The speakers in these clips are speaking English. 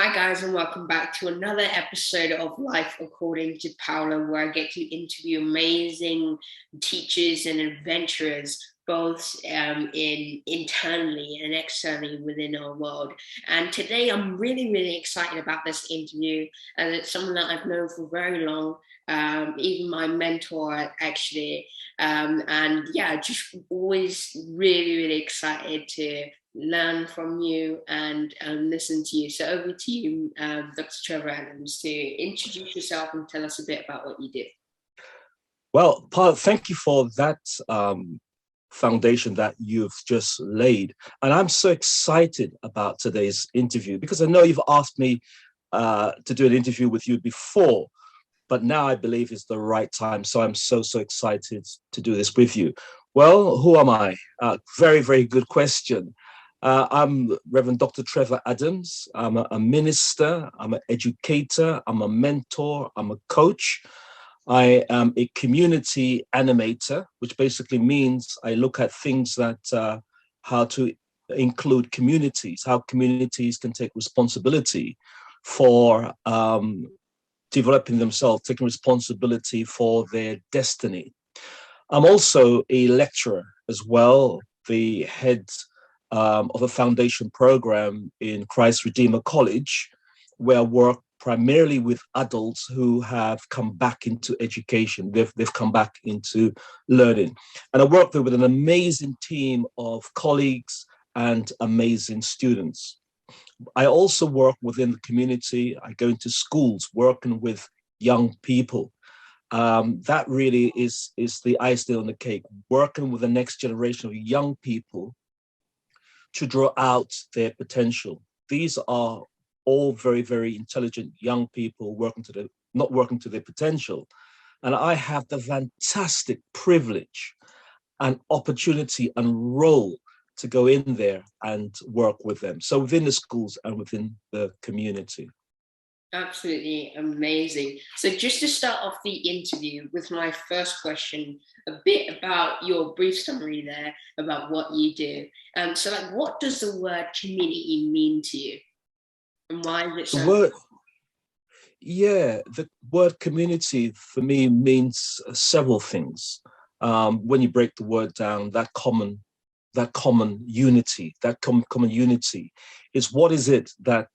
Hi guys, and welcome back to another episode of Life According to Paula, where I get to interview amazing teachers and adventurers, both internally and externally within our world. And today I'm really excited about this interview, and it's someone that I've known for very long, even my mentor actually. And yeah, just always really excited to learn from you and listen to you. So over to you, Dr. Trevor Adams, to introduce yourself and tell us a bit about what you do. Well, Paul, thank you for that foundation that you've just laid. And I'm so excited about today's interview because I know you've asked me to do an interview with you before, but now I believe it's the right time. So I'm so excited to do this with you. Well, who am I? Very good question. I'm Reverend Dr. Trevor Adams. I'm a minister, I'm an educator, I'm a mentor, I'm a coach. I am a community animator, which basically means I look at things that how to include communities, how communities can take responsibility for developing themselves, taking responsibility for their destiny. I'm also a lecturer as well, the head of a foundation program in Christ Redeemer College, where I work primarily with adults who have come back into education. They've come back into learning. And I work there with an amazing team of colleagues and amazing students. I also work within the community. I go into schools working with young people. That really is the icing on the cake, working with the next generation of young people to draw out their potential. These are all very intelligent young people not working to their potential. And I have the fantastic privilege and opportunity and role to go in there and work with them. So within the schools and within the community. Absolutely amazing. So just to start off the interview with my first question, a bit about your brief summary there about what you do. So like, what does the word community mean to you? And why is it so? The word community for me means several things. When you break the word down, that common unity, common unity is what is it that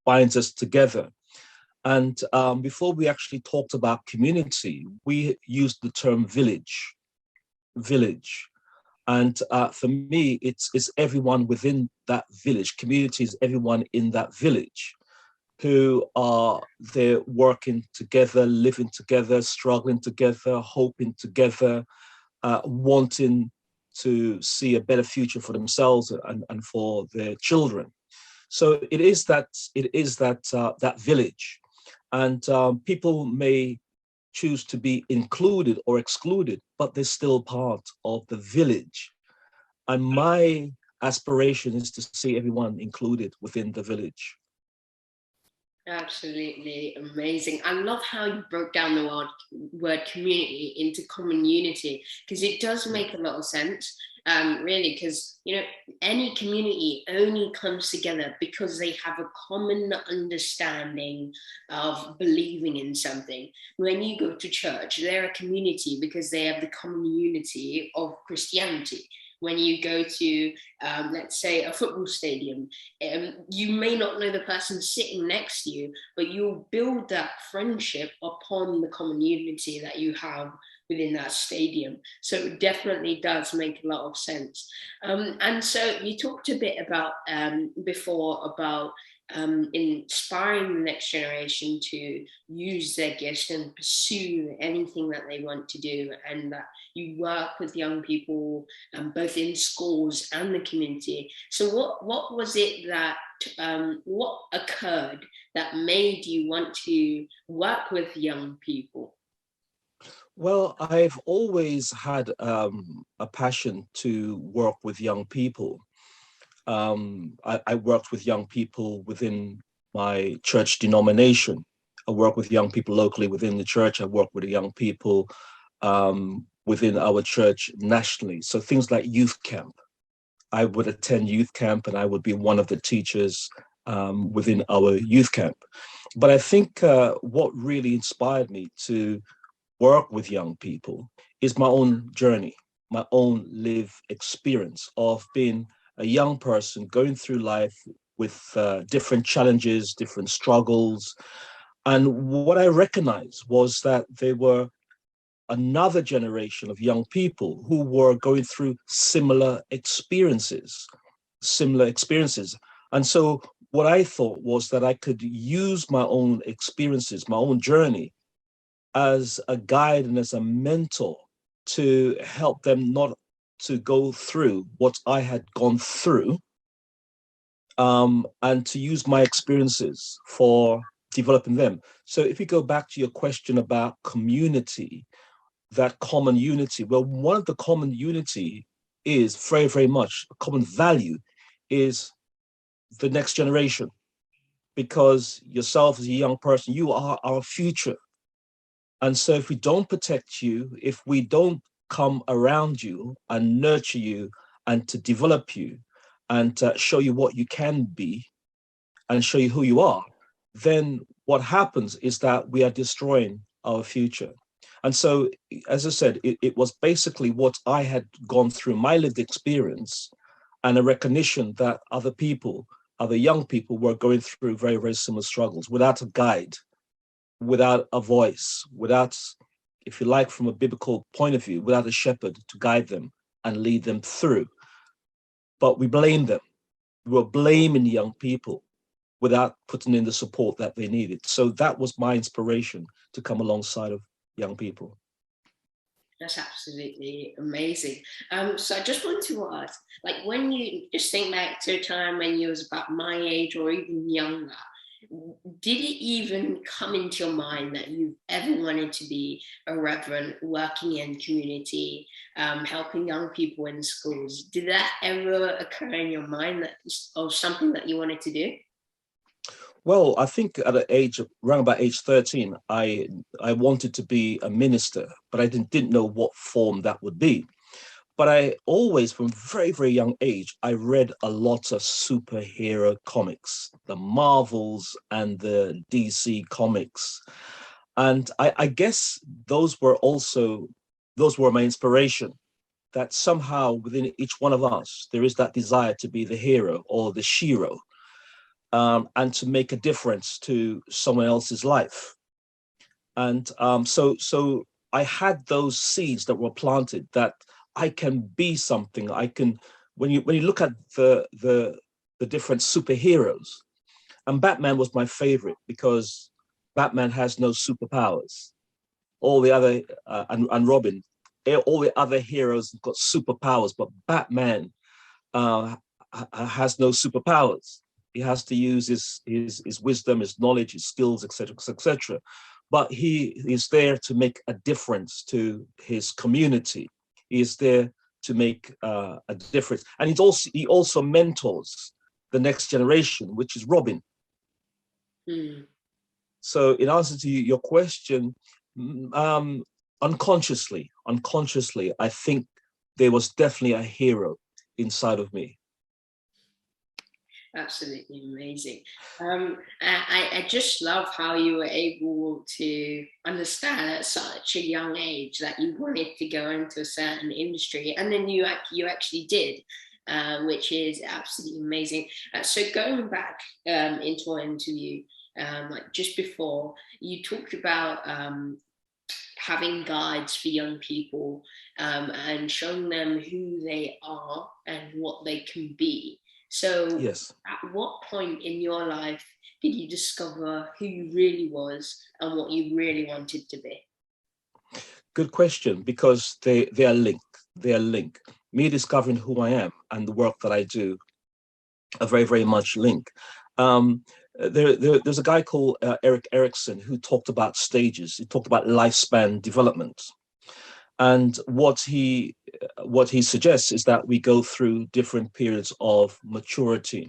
binds us together. And before we actually talked about community, we used the term village. And for me, it's everyone within that village. Community is everyone in that village who are there working together, living together, struggling together, hoping together, wanting to see a better future for themselves and for their children. So it is that village. And people may choose to be included or excluded, but they're still part of the village. And my aspiration is to see everyone included within the village. Absolutely amazing. I love how you broke down the word community into common unity, because it does make a lot of sense, really, because, you know, any community only comes together because they have a common understanding of believing in something. When you go to church, they're a community because they have the common unity of Christianity. When you go to, let's say, a football stadium, you may not know the person sitting next to you, but you'll build that friendship upon the common unity that you have within that stadium. So it definitely does make a lot of sense. And so you talked a bit about before about inspiring the next generation to use their gifts and pursue anything that they want to do, and that you work with young people both in schools and the community. So what was it that what occurred that made you want to work with young people? Well, I've always had a passion to work with young people. I worked with young people within my church denomination. I work with young people locally within the church. I work with young people within our church nationally. So things like youth camp. I would attend youth camp and I would be one of the teachers within our youth camp. But I think what really inspired me to work with young people is my own journey, my own live experience of being a young person going through life with different challenges, different struggles. And what I recognized was that there were another generation of young people who were going through similar experiences, similar experiences. And so what I thought was that I could use my own experiences, my own journey, as a guide and as a mentor to help them not to go through what I had gone through, and to use my experiences for developing them. So if you go back to your question about community, that common unity, well, one of the common unity is very, very much a common value is the next generation, because yourself as a young person, you are our future. And so if we don't protect you, if we don't come around you and nurture you and to develop you and to show you what you can be and show you who you are, then what happens is that we are destroying our future. And so, as I said, it was basically what I had gone through, my lived experience, and a recognition that other people, other young people were going through very, very similar struggles without a guide, without a voice, without, if you like, from a biblical point of view, without a shepherd to guide them and lead them through. But we blame them. We were blaming young people without putting in the support that they needed. So that was my inspiration to come alongside of young people. That's absolutely amazing. So I just want to ask, like, when you just think back to a time when you was about my age or even younger, did it even come into your mind that you ever wanted to be a reverend working in community, helping young people in schools? Did that ever occur in your mind that or something that you wanted to do? Well, I think at an age of around about age 13, I wanted to be a minister, but I didn't know what form that would be. But I always, from very, very young age, I read a lot of superhero comics, the Marvels and the DC comics. And I guess those were my inspiration, that somehow within each one of us, there is that desire to be the hero or the shero, and to make a difference to someone else's life. And so I had those seeds that were planted that I can be something. I can, when you look at the different superheroes, and Batman was my favorite because Batman has no superpowers. All the other and Robin, all the other heroes have got superpowers, but Batman has no superpowers. He has to use his wisdom, his knowledge, his skills, etc., etc. But he is there to make a difference to his community. He is there to make a difference, and he also mentors the next generation, which is Robin. Mm. So, in answer to your question, unconsciously, I think there was definitely a hero inside of me. Absolutely amazing. I just love how you were able to understand at such a young age that you wanted to go into a certain industry, and then you actually did, which is absolutely amazing. So going back into our interview, like just before, you talked about having guides for young people, and showing them who they are and what they can be. So Yes. at what point in your life did you discover who you really was and what you really wanted to be? Good question, because they are linked. They are linked. Me discovering who I am and the work that I do are very, very much linked. There's a guy called Eric Erickson who talked about stages. He talked about lifespan development. And what he suggests is that we go through different periods of maturity.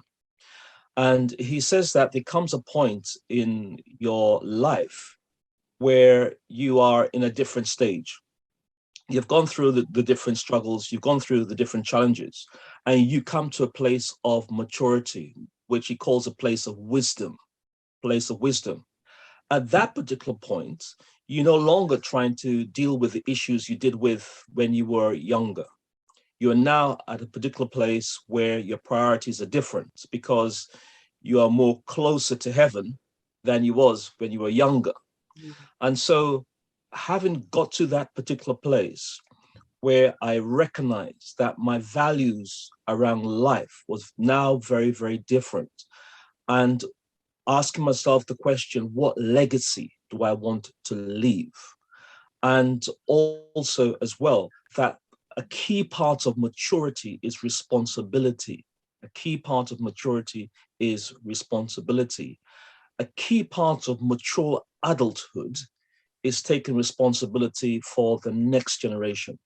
And he says that there comes a point in your life where you are in a different stage. You've gone through the different struggles, you've gone through the different challenges, and you come to a place of maturity which he calls a place of wisdom, place of wisdom. At that particular point, you're no longer trying to deal with the issues you did with when you were younger. You are now at a particular place where your priorities are different because you are more closer to heaven than you was when you were younger. And so having got to that particular place where I recognized that my values around life was now very, very different, and asking myself the question, what legacy do I want to leave? And also as well, that a key part of maturity is responsibility. A key part of maturity is responsibility. A key part of mature adulthood is taking responsibility for the next generation.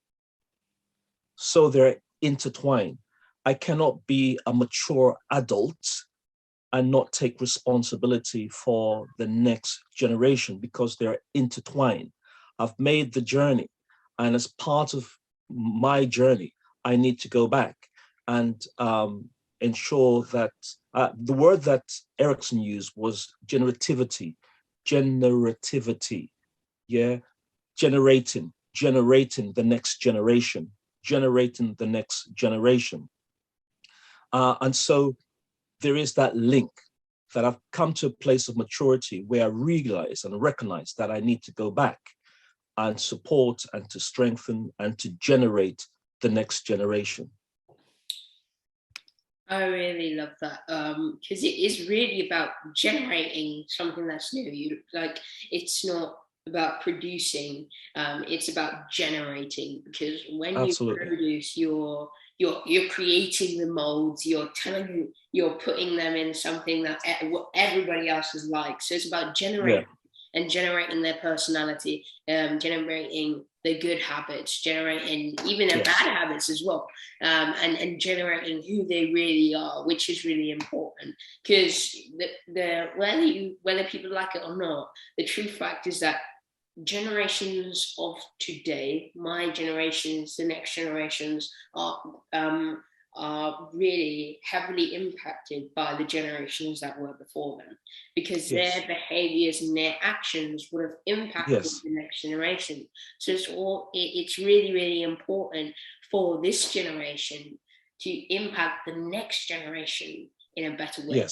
So they're intertwined. I cannot be a mature adult and not take responsibility for the next generation because they're intertwined. I've made the journey, and as part of my journey, I need to go back and ensure that the word that Erickson used was generativity, yeah, generating the next generation, generating the next generation. And so there is that link that I've come to a place of maturity where I realize and recognize that I need to go back and support and to strengthen and to generate the next generation. I really love that because it is really about generating something that's new. It's not about producing, it's about generating, because when Absolutely. you produce, you're creating the molds, you're putting them in something that what everybody else is like. So it's about generating and generating their personality, generating the good habits, generating even their bad habits as well, and generating who they really are, which is really important. Because whether people like it or not, the true fact is that generations of today, my generations, the next generations, are really heavily impacted by the generations that were before them, because their behaviors and their actions would have impacted the next generation. So it's really, really important for this generation to impact the next generation in a better way.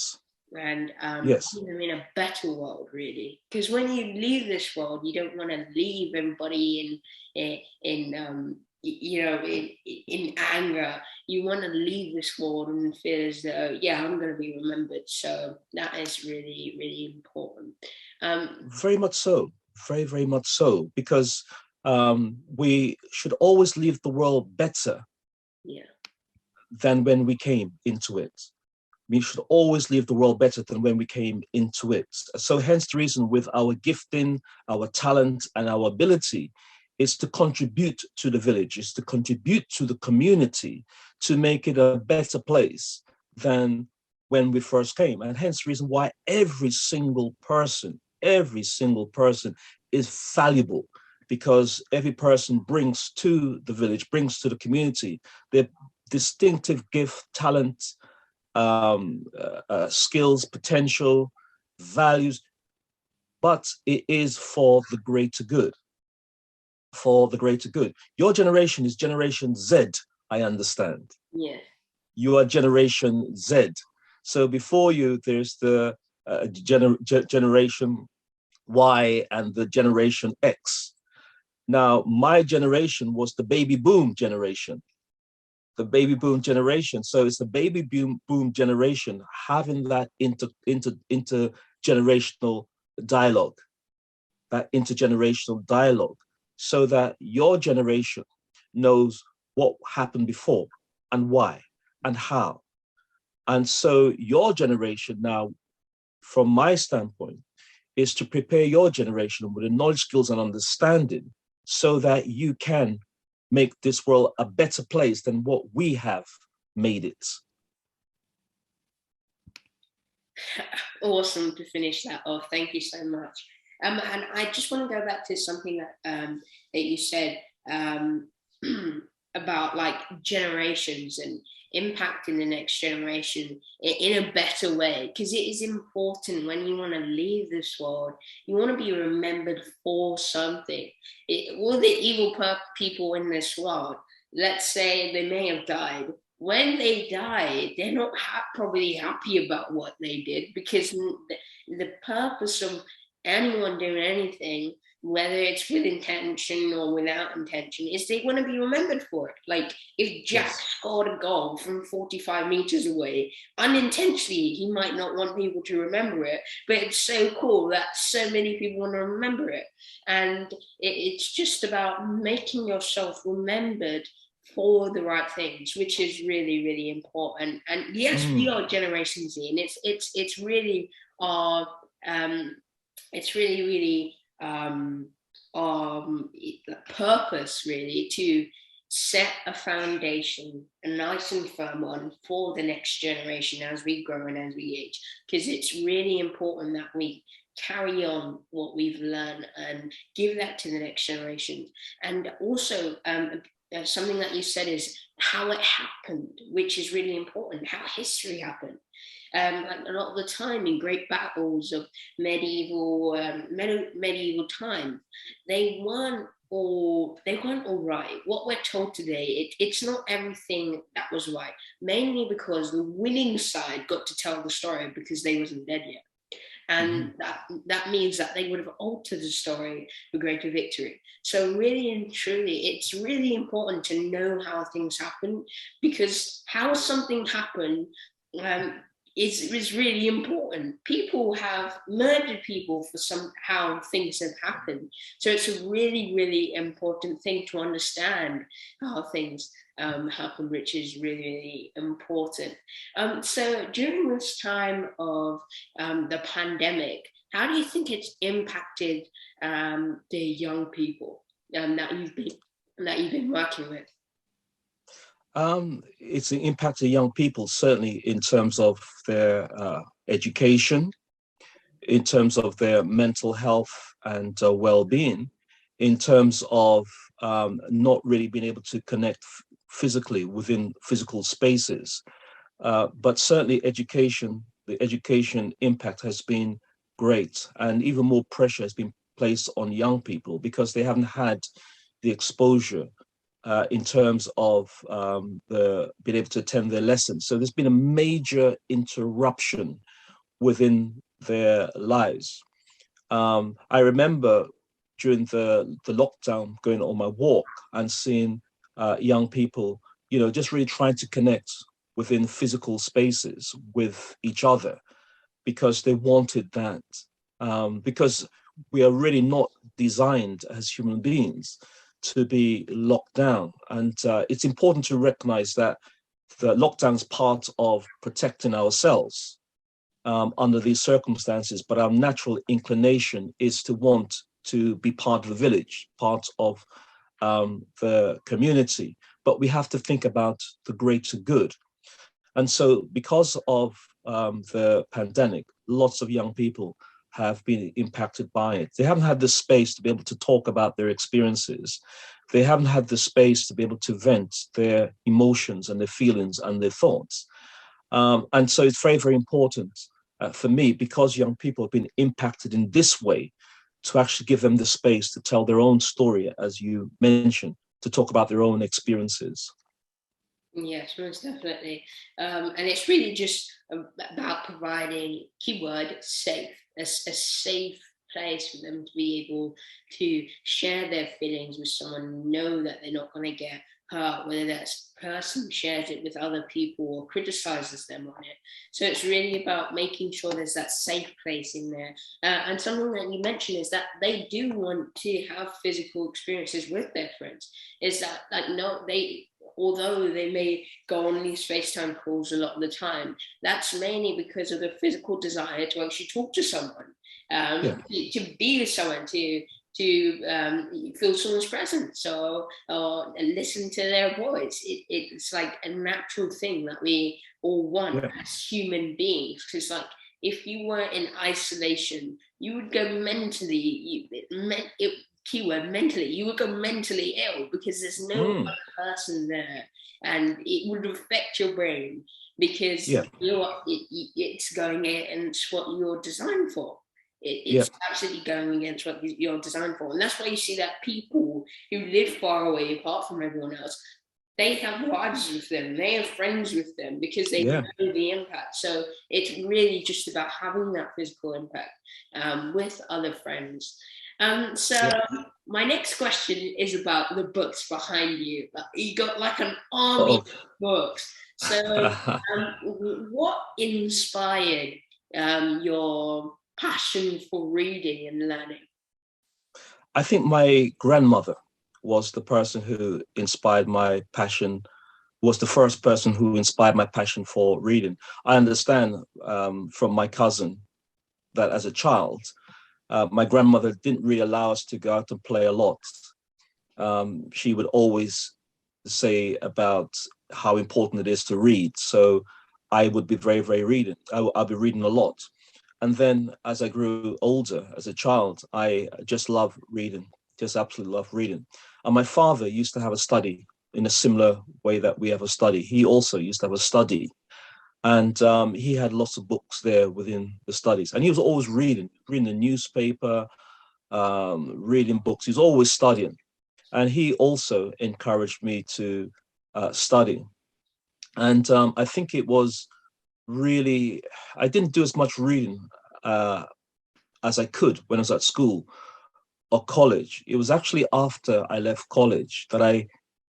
And put them in a better world, really. Because when you leave this world, you don't want to leave everybody in anger. You want to leave this world and feel as though, I'm going to be remembered. So that is really, really important. Very much so. Very, very much so. Because we should always leave the world better than when we came into it. We should always leave the world better than when we came into it. So hence the reason with our gifting, our talent, and our ability is to contribute to the village, is to contribute to the community, to make it a better place than when we first came. And hence the reason why every single person is valuable, because every person brings to the village, brings to the community their distinctive gift, talent, skills, potential, values, but it is for the greater good. For the greater good. Your generation is Generation Z, I understand. Yeah. You are Generation Z. So before you, there's the Generation Y and the Generation X. Now, my generation was the baby boom generation. The baby boom generation. So it's the baby boom generation having that intergenerational dialogue, so that your generation knows what happened before and why and how. And so your generation now, from my standpoint, is to prepare your generation with the knowledge, skills, and understanding so that you can make this world a better place than what we have made it. Awesome to finish that off. Thank you so much. And I just want to go back to something that you said. about like generations and impacting the next generation in a better way, because it is important when you want to leave this world, you want to be remembered for something. All the evil people in this world, let's say they may have died, when they die, they're not probably happy about what they did, because the purpose of anyone doing anything, whether it's with intention or without intention, is they want to be remembered for it. Like if Jack scored a goal from 45 meters away, unintentionally, he might not want people to remember it, but it's so cool that so many people want to remember it. And it's just about making yourself remembered for the right things, which is really, really important. And yes, we are Generation Z, and it's really our it's really, really purpose, really, to set a foundation, a nice and firm one, for the next generation as we grow and as we age, because it's really important that we carry on what we've learned and give that to the next generation. And also something that you said is how it happened, which is really important, how history happened. Like a lot of the time in great battles of medieval time, they weren't all right. What we're told today, it's not everything that was right, mainly because the winning side got to tell the story because they wasn't dead yet. And that means that they would have altered the story for greater victory. So really and truly, it's really important to know how things happen, because how something happened is really important. People have murdered people for how things have happened. So it's a really, really important thing to understand how things happen, which is really, really important. So during this time of the pandemic, how do you think it's impacted the young people that you've been working with? It's an impact to young people, certainly in terms of their education, in terms of their mental health and well-being, in terms of not really being able to connect physically within physical spaces. But certainly the education impact has been great, and even more pressure has been placed on young people because they haven't had the exposure in terms of being able to attend their lessons. So there's been a major interruption within their lives. I remember during the lockdown going on my walk and seeing young people, just really trying to connect within physical spaces with each other because they wanted that. Because we are really not designed as human beings to be locked down. And it's important to recognize that the lockdown is part of protecting ourselves under these circumstances, but our natural inclination is to want to be part of the village, part of the community, but we have to think about the greater good. And so because of the pandemic, lots of young people have been impacted by it. They haven't had the space to be able to talk about their experiences. They haven't had the space to be able to vent their emotions and their feelings and their thoughts. And so it's very, very important for me, because young people have been impacted in this way, to actually give them the space to tell their own story, as you mentioned, to talk about their own experiences. Yes, most definitely. And it's really just about providing, keyword, safe, a safe place for them to be able to share their feelings with someone, know that they're not going to get hurt, whether that person shares it with other people or criticizes them on it. So it's really about making sure there's that safe place in there. And something that you mentioned is that they do want to have physical experiences with their friends. Is that although they may go on these FaceTime calls a lot of the time, that's mainly because of the physical desire to actually talk to someone, to be with someone, to feel someone's presence or listen to their voice. It's like a natural thing that we all want as human beings. Because like, if you were in isolation, you would go mentally, keyword mentally, you would go mentally ill because there's no other person there, and it would affect your brain because it's going against what you're designed for. It's absolutely going against what you're designed for. And that's why you see that people who live far away apart from everyone else, they have lives with them, they have friends with them because they know the impact. So it's really just about having that physical impact with other friends. My next question is about the books behind you. You got like an army of books. So what inspired your passion for reading and learning? I think my grandmother was the person who inspired my passion, was the first person who inspired my passion for reading. I understand from my cousin that as a child, my grandmother didn't really allow us to go out and play a lot. She would always say about how important it is to read. So I would be very, very reading. I'll be reading a lot. And then as I grew older, as a child, I just love reading, just absolutely love reading. And my father used to have a study in a similar way that we have a study. He also used to have a study. And he had lots of books there within the studies. And he was always reading the newspaper, reading books. He was always studying. And he also encouraged me to study. And I think it was really, I didn't do as much reading as I could when I was at school or college. It was actually after I left college that I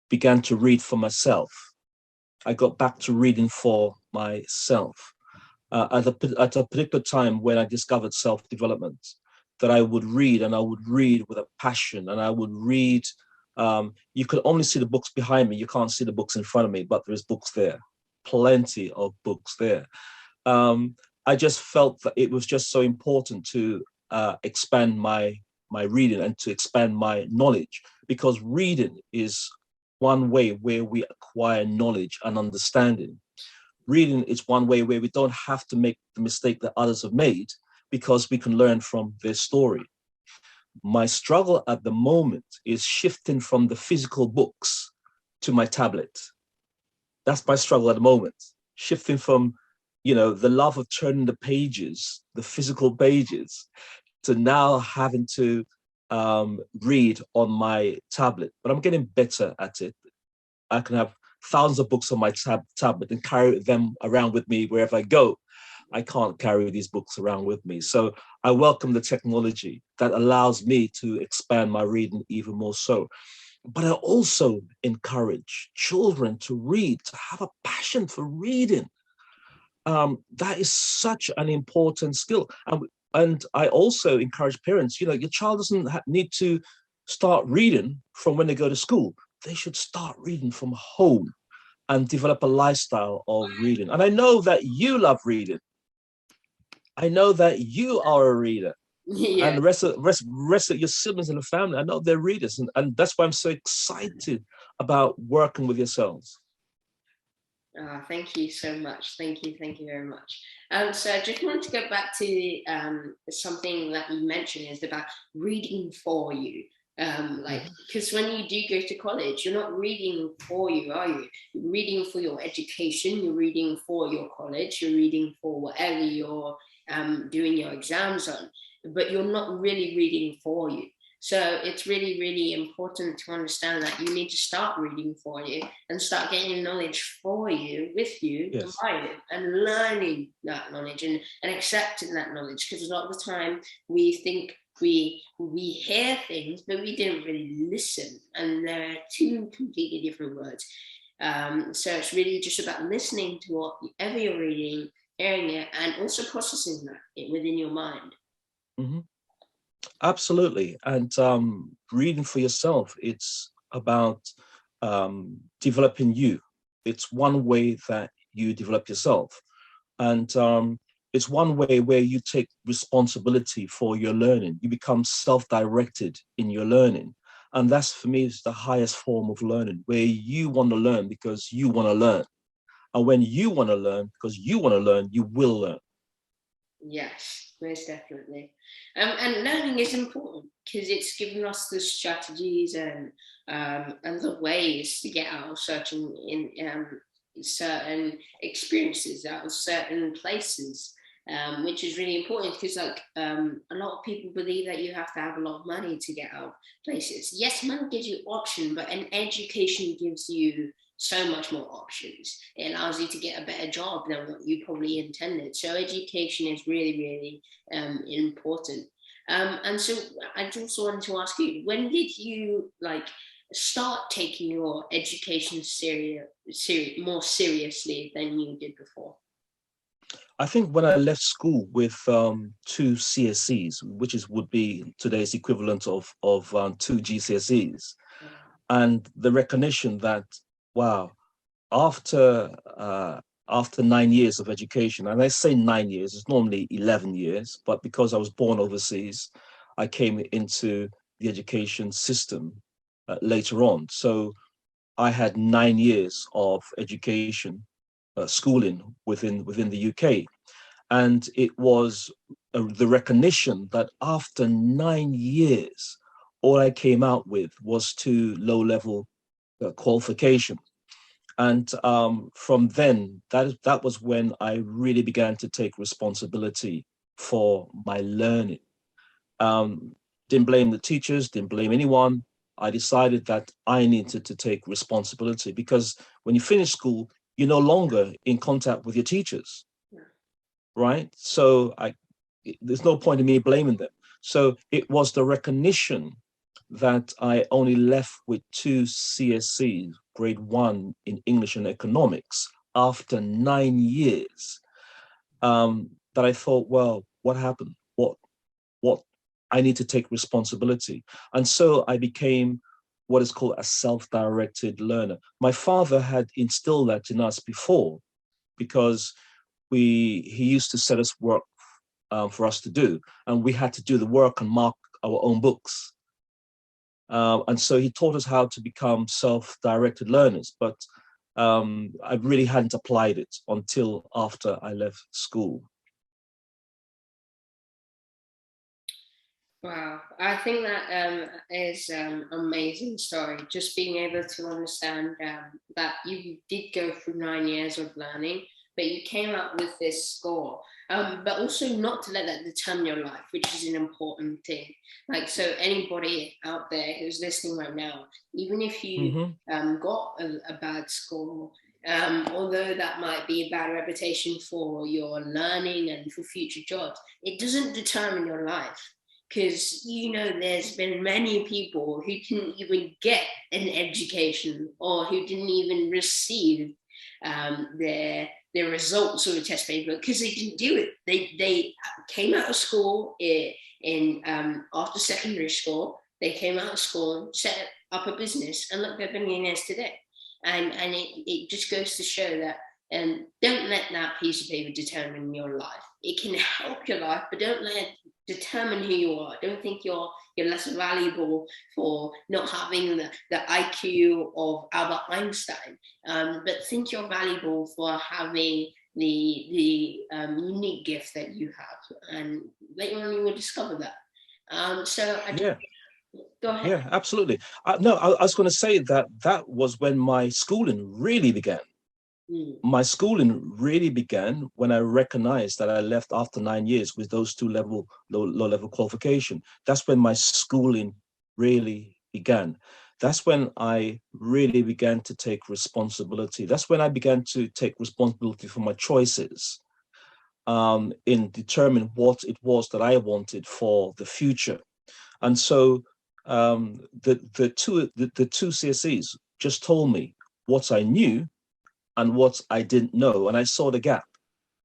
began to read for myself. I got back to reading for myself at a particular time when I discovered self-development, that I would read, and I would read with a passion, and I would read. You could only see the books behind me. You can't see the books in front of me, but there's books there, plenty of books there. I just felt that it was just so important to expand my reading and to expand my knowledge, because reading is one way where we acquire knowledge and understanding. Reading is one way where we don't have to make the mistake that others have made, because we can learn from their story. My struggle at the moment is shifting from the physical books to my tablet. That's my struggle at the moment, shifting from, the love of turning the pages, the physical pages, to now having to read on my tablet. But I'm getting better at it. I can have thousands of books on my tablet and carry them around with me wherever I go. I can't carry these books around with me. So I welcome the technology that allows me to expand my reading even more so. But I also encourage children to read, to have a passion for reading. That is such an important skill. And I also encourage parents, your child doesn't need to start reading from when they go to school. They should start reading from home and develop a lifestyle of reading. And I know that you love reading. I know that you are a reader. Yeah. And the rest of your siblings in the family, I know they're readers. And that's why I'm so excited about working with yourselves. Thank you so much. Thank you very much. So I just wanted to go back to something that you mentioned is about reading for you. Because when you do go to college, you're not reading for you, are you? You're reading for your education, you're reading for your college, you're reading for whatever you're doing your exams on, but you're not really reading for you. So it's really, really important to understand that you need to start reading for you and start getting knowledge for you, with you, yes, by you, and learning that knowledge and accepting that knowledge. Because a lot of the time we think we hear things, but we didn't really listen. And they're two completely different words. So it's really just about listening to whatever you're reading, hearing it, and also processing that within your mind. Mm-hmm. Absolutely. And reading for yourself, it's about developing you. It's one way that you develop yourself. And it's one way where you take responsibility for your learning. You become self-directed in your learning. And that's, for me, is the highest form of learning, where you want to learn because you want to learn. And when you want to learn because you want to learn, you will learn. Yes, most definitely. And learning is important. because it's given us the strategies and the ways to get out of certain experiences, out of certain places, which is really important because a lot of people believe that you have to have a lot of money to get out of places. Yes, money gives you option, but an education gives you so much more options. It allows you to get a better job than what you probably intended. So education is really, really important. And so I just wanted to ask you, when did you start taking your education more seriously than you did before? I think when I left school with 2 CSEs, which would be today's equivalent of 2 GCSEs, and the recognition that, wow, after 9 years of education, and I say 9 years, it's normally 11 years, but because I was born overseas, I came into the education system later on. So I had 9 years of education, schooling within the UK. And it was the recognition that after 9 years, all I came out with was 2 low-level qualification. And from then, that was when I really began to take responsibility for my learning. Didn't blame the teachers, didn't blame anyone. I decided that I needed to take responsibility because when you finish school, you're no longer in contact with your teachers, right? So there's no point in me blaming them. So it was the recognition that I only left with 2 CSCs, grade 1 in English and economics, after 9 years, that I thought, well, what happened? What I need to take responsibility. And so I became what is called a self-directed learner. My father had instilled that in us before, because he used to set us work for us to do, and we had to do the work and mark our own books. And so he taught us how to become self-directed learners, but I really hadn't applied it until after I left school. Wow, I think that is amazing story. Just being able to understand that you did go through 9 years of learning, but you came up with this score. But also not to let that determine your life, which is an important thing. So anybody out there who's listening right now, even if you got a bad score, although that might be a bad reputation for your learning and for future jobs, it doesn't determine your life. Because, there's been many people who didn't even get an education or who didn't even receive their results of a test paper because they didn't do it. They came out of school after secondary school. They came out of school, set up a business, and look, they're millionaires today. And it just goes to show that don't let that piece of paper determine your life. It can help your life, but don't let it determine who you are. Don't think you're less valuable for not having the IQ of Albert Einstein, but think you're valuable for having the unique gift that you have, and later on you will discover that. Go ahead. Yeah, absolutely. No, I was going to say that was when my schooling really began. My schooling really began when I recognized that I left after 9 years with those 2 low-level qualification. That's when my schooling really began. That's when I really began to take responsibility. That's when I began to take responsibility for my choices in determining what it was that I wanted for the future. And so the two CSEs just told me what I knew and what I didn't know, and I saw the gap.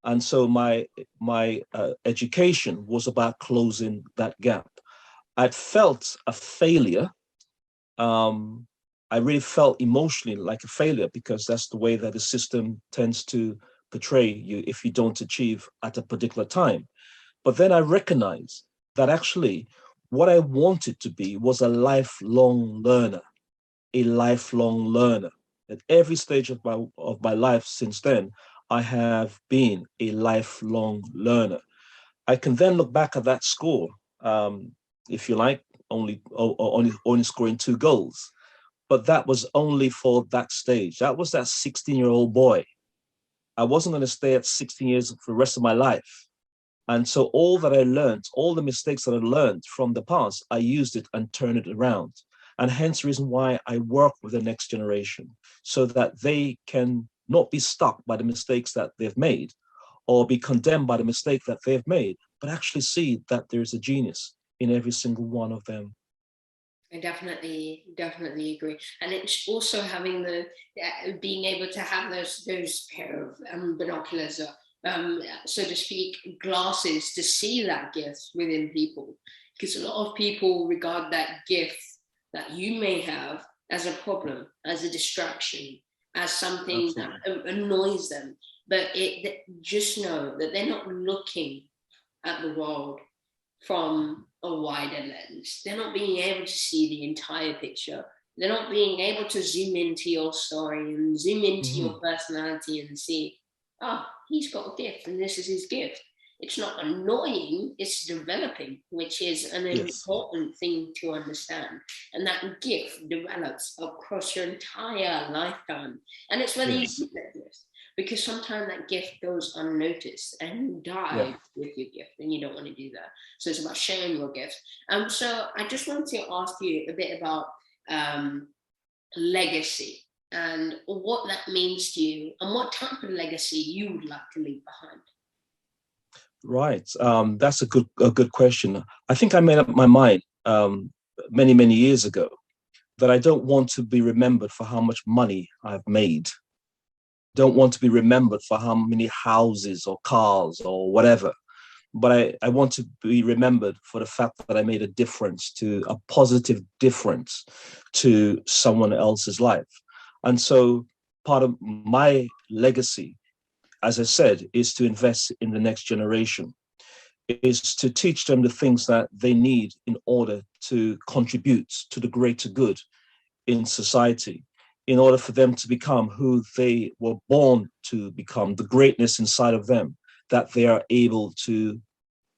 And so my education was about closing that gap. I'd felt a failure. I really felt emotionally like a failure because that's the way that the system tends to portray you if you don't achieve at a particular time. But then I recognized that actually what I wanted to be was a lifelong learner, a lifelong learner. At every stage of my life since then, I have been a lifelong learner. I can then look back at that score, if you like, only scoring 2 goals. But that was only for that stage. That was that 16-year-old boy. I wasn't going to stay at 16 years for the rest of my life. And so all that I learned, all the mistakes that I learned from the past, I used it and turned it around. And hence the reason why I work with the next generation, so that they can not be stuck by the mistakes that they've made or be condemned by the mistake that they've made, but actually see that there's a genius in every single one of them. I definitely agree, and it's also having the being able to have those pair of binoculars, so to speak, glasses to see that gift within people, because a lot of people regard that gift that you may have as a problem, as a distraction, as something Absolutely. That annoys them, but just know that they're not looking at the world from a wider lens. They're not being able to see the entire picture. They're not being able to zoom into your story and zoom into your personality and see, he's got a gift and this is his gift. It's not annoying, it's developing, which is an important thing to understand. And that gift develops across your entire lifetime. And it's whether you keep that gift. Because sometimes that gift goes unnoticed and you die with your gift, and you don't want to do that. So it's about sharing your gift. So I just wanted to ask you a bit about legacy and what that means to you, and what type of legacy you would like to leave behind. Right. That's a good question. I think I made up my mind many years ago that I don't want to be remembered for how much money I've made. Don't want to be remembered for how many houses or cars or whatever, but I want to be remembered for the fact that I made a positive difference to someone else's life. And so part of my legacy, as I said, is to invest in the next generation, is to teach them the things that they need in order to contribute to the greater good in society, in order for them to become who they were born to become, the greatness inside of them, that they are able to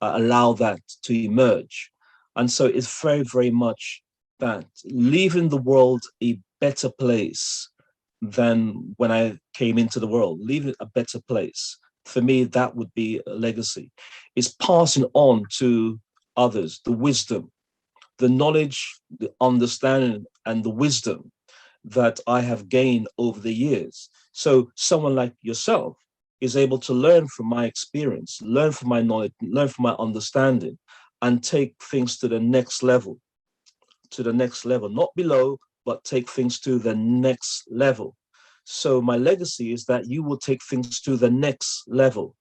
allow that to emerge. And so it's very much that leaving the world a better place than when I came into the world, leaving it a better place. For me, that would be a legacy. It's passing on to others the wisdom, the knowledge, the understanding, and the wisdom that I have gained over the years. So someone like yourself is able to learn from my experience, learn from my knowledge, learn from my understanding, and take things to the next level, not below, but take things to the next level. So my legacy is that you will take things to the next level,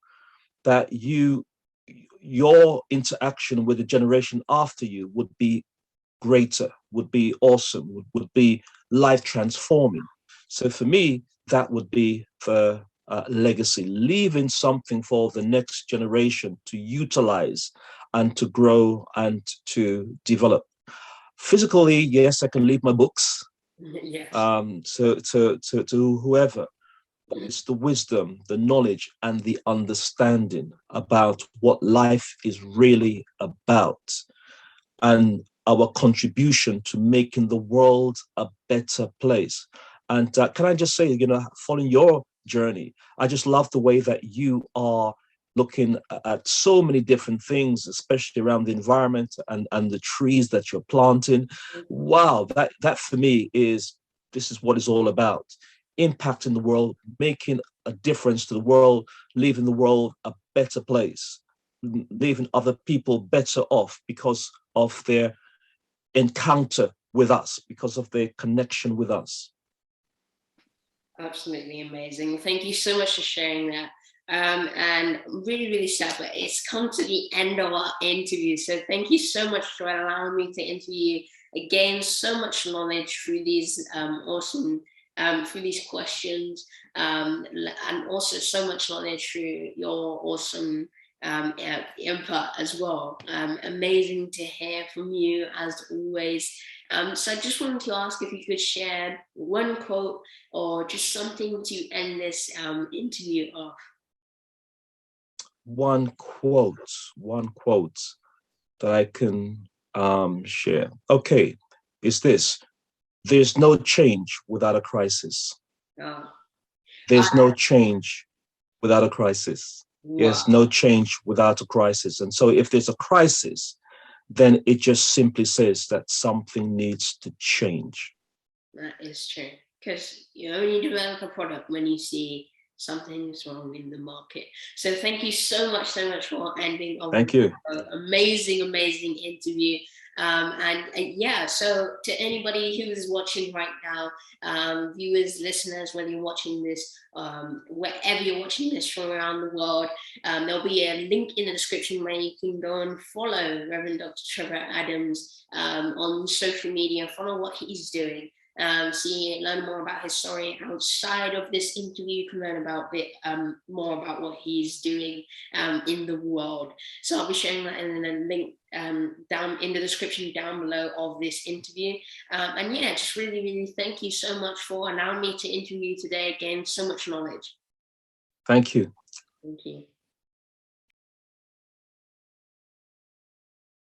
that your interaction with the generation after you would be greater, would be awesome, would be life transforming. So for me, that would be the legacy, leaving something for the next generation to utilize and to grow and to develop. Physically, yes, I can leave my books. Yes. To whoever. But it's the wisdom, the knowledge, and the understanding about what life is really about, and our contribution to making the world a better place. And can I just say, following your journey, I just love the way that you are looking at so many different things, especially around the environment and the trees that you're planting. Wow, that for me this is what it's all about. Impacting the world, making a difference to the world, leaving the world a better place, leaving other people better off because of their encounter with us, because of their connection with us. Absolutely amazing. Thank you so much for sharing that. And really sad, but it's come to the end of our interview. So thank you so much for allowing me to interview you. Again, so much knowledge through these awesome through these questions, and also so much knowledge through your awesome input as well. Amazing to hear from you as always. So I just wanted to ask if you could share one quote or just something to end this interview off. One quote that I can Share. Okay, it's this. There's no change without a crisis. Oh, There's no change without a crisis. wow, There's no change without a crisis. And so if there's a crisis, then it just simply says that something needs to change. that is true. Because you only develop a product when you see something is wrong in the market. So thank you so much for ending off Thank you. an amazing interview. And yeah, so to anybody who is watching right now, viewers, listeners, whether you're watching this, wherever you're watching this from around the world, there'll be a link in the description where you can go and follow Reverend Dr. Trevor Adams on social media, follow what he's doing. Learn more about his story outside of this interview. You can learn about a bit more about what he's doing in the world. So I'll be sharing that in a link down in the description down below of this interview. And yeah, just really thank you so much for allowing me to interview today. Again, so much knowledge. Thank you. Thank you.